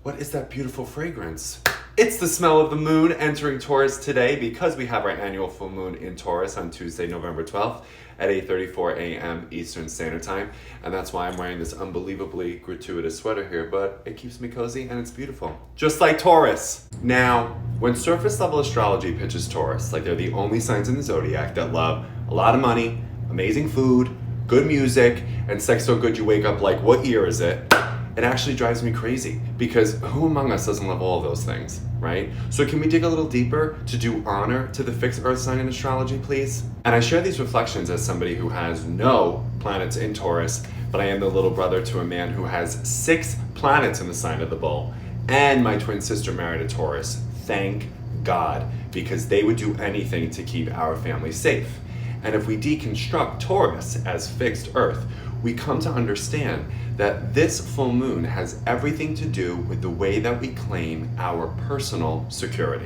What is that beautiful fragrance? It's the smell of the moon entering Taurus today because we have our annual full moon in Taurus on Tuesday, November 12th at 8:34 a.m. Eastern Standard Time. And that's why I'm wearing this unbelievably gratuitous sweater here, but it keeps me cozy and it's beautiful. Just like Taurus. Now, when surface level astrology pitches Taurus, like they're the only signs in the zodiac that love a lot of money, amazing food, good music, and sex so good you wake up like, what year is it? It actually drives me crazy because who among us doesn't love all of those things, right? So can we dig a little deeper to do honor to the fixed earth sign in astrology, please? And I share these reflections as somebody who has no planets in Taurus, but I am the little brother to a man who has 6 planets in the sign of the bull, and my twin sister married a Taurus. Thank God, because they would do anything to keep our family safe. And if we deconstruct Taurus as fixed earth, we come to understand that this full moon has everything to do with the way that we claim our personal security.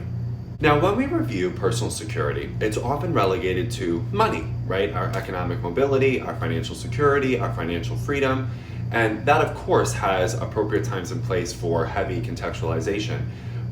Now, when we review personal security, it's often relegated to money, right? Our economic mobility, our financial security, our financial freedom, and that of course has appropriate times and place for heavy contextualization.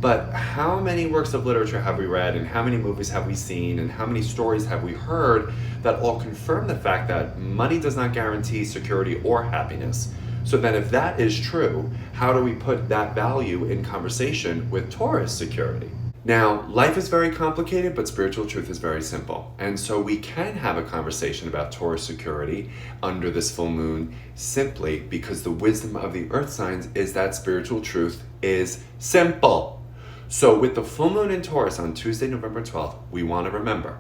But how many works of literature have we read, and how many movies have we seen, and how many stories have we heard that all confirm the fact that money does not guarantee security or happiness? So then if that is true, how do we put that value in conversation with Taurus security? Now, life is very complicated, but spiritual truth is very simple. And so we can have a conversation about Taurus security under this full moon simply because the wisdom of the earth signs is that spiritual truth is simple. So with the full moon in Taurus on Tuesday, November 12th, we want to remember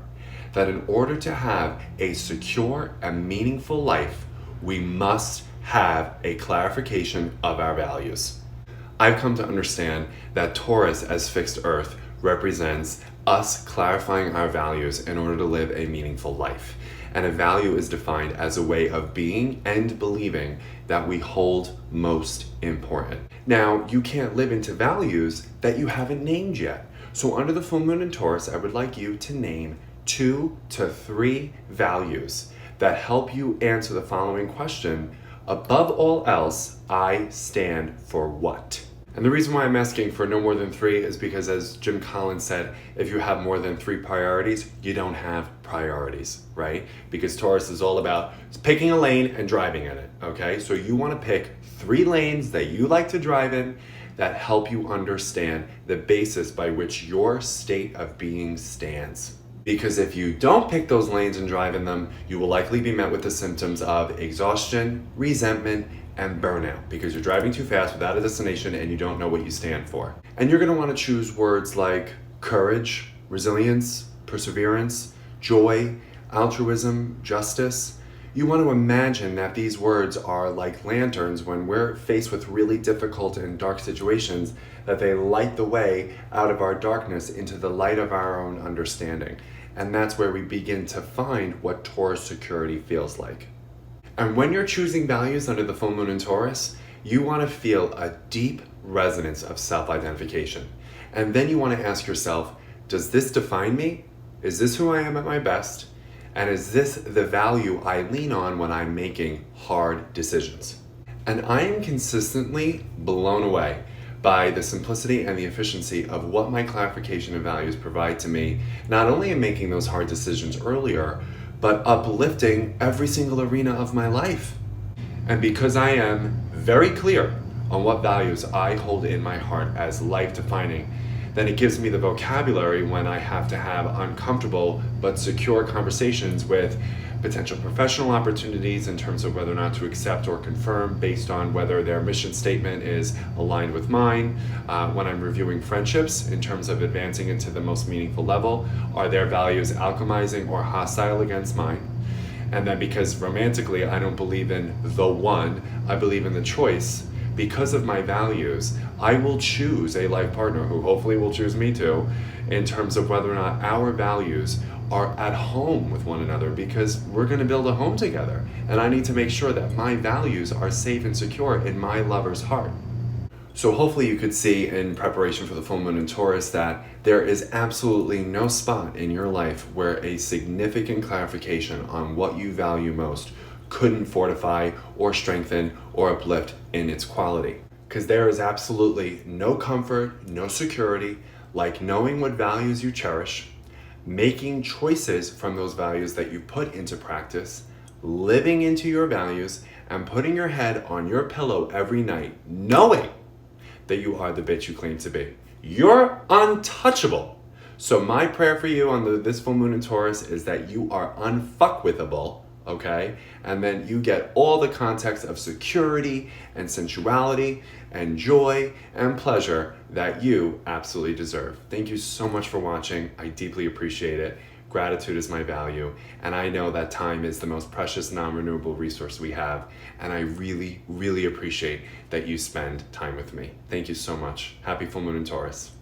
that in order to have a secure and meaningful life, we must have a clarification of our values. I've come to understand that Taurus as fixed earth represents us clarifying our values in order to live a meaningful life. And a value is defined as a way of being and believing that we hold most important. Now, you can't live into values that you haven't named yet. So under the full moon in Taurus, I would like you to name 2 to 3 values that help you answer the following question: above all else, I stand for what? And the reason why I'm asking for no more than 3 is because, as Jim Collins said, if you have more than 3 priorities, you don't have priorities, right? Because Taurus is all about picking a lane and driving in it, okay? So you want to pick 3 lanes that you like to drive in that help you understand the basis by which your state of being stands. Because if you don't pick those lanes and drive in them, you will likely be met with the symptoms of exhaustion, resentment, and burnout, because you're driving too fast without a destination and you don't know what you stand for. And you're going to want to choose words like courage, resilience, perseverance, joy, altruism, justice. You want to imagine that these words are like lanterns when we're faced with really difficult and dark situations, that they light the way out of our darkness into the light of our own understanding. And that's where we begin to find what Taurus security feels like. And when you're choosing values under the full moon in Taurus, you want to feel a deep resonance of self-identification. And then you want to ask yourself, does this define me? Is this who I am at my best? And is this the value I lean on when I'm making hard decisions? And I am consistently blown away by the simplicity and the efficiency of what my clarification of values provide to me, not only in making those hard decisions earlier, but uplifting every single arena of my life. And because I am very clear on what values I hold in my heart as life-defining, then it gives me the vocabulary when I have to have uncomfortable but secure conversations with potential professional opportunities in terms of whether or not to accept or confirm based on whether their mission statement is aligned with mine. When I'm reviewing friendships in terms of advancing into the most meaningful level, are their values alchemizing or hostile against mine? And then because romantically I don't believe in the one, I believe in the choice. Because of my values, I will choose a life partner who hopefully will choose me too, in terms of whether or not our values are at home with one another, because we're going to build a home together. And I need to make sure that my values are safe and secure in my lover's heart. So hopefully you could see in preparation for the full moon in Taurus that there is absolutely no spot in your life where a significant clarification on what you value most couldn't fortify or strengthen or uplift in its quality. Because there is absolutely no comfort, no security like knowing what values you cherish, making choices from those values that you put into practice, living into your values, and putting your head on your pillow every night, knowing that you are the bitch you claim to be. You're untouchable. So my prayer for you on this full moon in Taurus is that you are unfuckwithable, okay? And then you get all the context of security and sensuality and joy and pleasure that you absolutely deserve. Thank you so much for watching. I deeply appreciate it. Gratitude is my value, and I know that time is the most precious non-renewable resource we have, and I really, really appreciate that you spend time with me. Thank you so much. Happy full moon in Taurus.